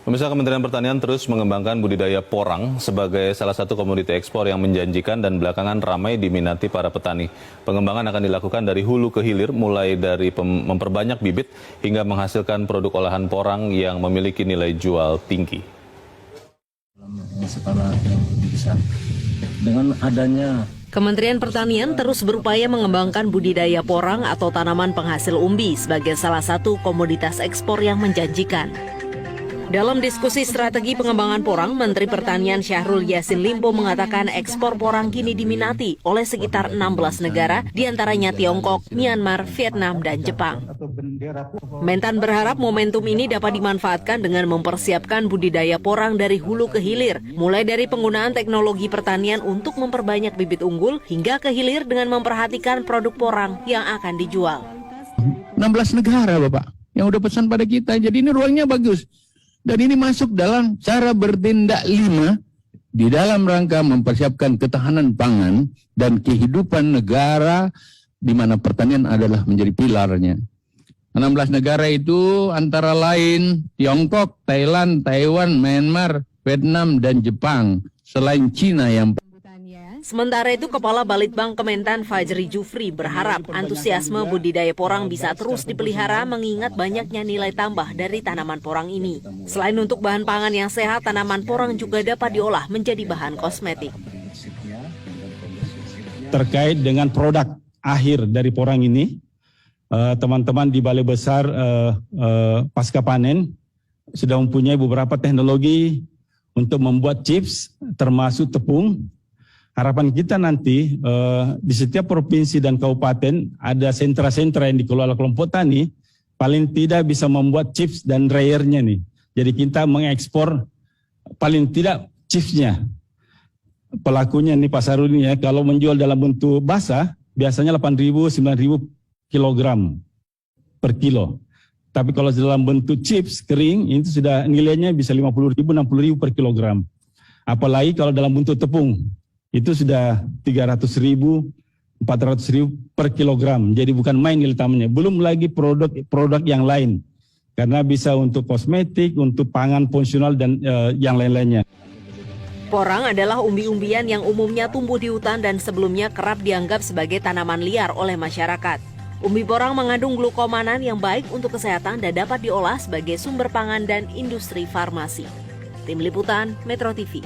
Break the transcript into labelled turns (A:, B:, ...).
A: Pemirsa, Kementerian Pertanian terus mengembangkan budidaya porang sebagai salah satu komoditi ekspor yang menjanjikan dan belakangan ramai diminati para petani. Pengembangan akan dilakukan dari hulu ke hilir, mulai dari memperbanyak bibit hingga menghasilkan produk olahan porang yang memiliki nilai jual tinggi.
B: Skala yang lebih besar. Dengan adanya
C: Kementerian Pertanian terus berupaya mengembangkan budidaya porang atau tanaman penghasil umbi sebagai salah satu komoditas ekspor yang menjanjikan. Dalam diskusi strategi pengembangan porang, Menteri Pertanian Syahrul Yassin Limpo mengatakan ekspor porang kini diminati oleh sekitar 16 negara, diantaranya Tiongkok, Myanmar, Vietnam, dan Jepang. Mentan berharap momentum ini dapat dimanfaatkan dengan mempersiapkan budidaya porang dari hulu ke hilir, mulai dari penggunaan teknologi pertanian untuk memperbanyak bibit unggul, hingga ke hilir dengan memperhatikan produk porang yang akan dijual.
D: 16 negara, Bapak, yang udah pesan pada kita, jadi ini ruangnya bagus. Dan ini masuk dalam cara bertindak 5 di dalam rangka mempersiapkan ketahanan pangan dan kehidupan negara di mana pertanian adalah menjadi pilarnya. 16 negara itu antara lain Tiongkok, Thailand, Taiwan, Myanmar, Vietnam, dan Jepang, selain Cina yang...
C: Sementara itu, Kepala Balitbang Kementan Fajri Jufri berharap antusiasme budidaya porang bisa terus dipelihara mengingat banyaknya nilai tambah dari tanaman porang ini. Selain untuk bahan pangan yang sehat, tanaman porang juga dapat diolah menjadi bahan kosmetik.
E: Terkait dengan produk akhir dari porang ini, teman-teman di Balai Besar pasca panen sudah mempunyai beberapa teknologi untuk membuat chips termasuk tepung. Harapan kita nanti di setiap provinsi dan kabupaten ada sentra-sentra yang dikelola kelompok tani, paling tidak bisa membuat chips dan dryer-nya nih. Jadi kita mengekspor paling tidak chipsnya. Pelakunya nih Pak Saruni ya, kalau menjual dalam bentuk basah biasanya 8.000, 9.000 kilogram per kilo. Tapi kalau dalam bentuk chips kering itu sudah nilainya bisa 50.000, 60.000 per kilogram. Apalagi kalau dalam bentuk tepung. Itu sudah 300.000, 400.000 per kilogram. Jadi bukan main nilai tambahnya. Belum lagi produk yang lain. Karena bisa untuk kosmetik, untuk pangan fungsional, dan yang lain-lainnya.
C: Porang adalah umbi-umbian yang umumnya tumbuh di hutan dan sebelumnya kerap dianggap sebagai tanaman liar oleh masyarakat. Umbi porang mengandung glukomanan yang baik untuk kesehatan dan dapat diolah sebagai sumber pangan dan industri farmasi. Tim Liputan, Metro TV.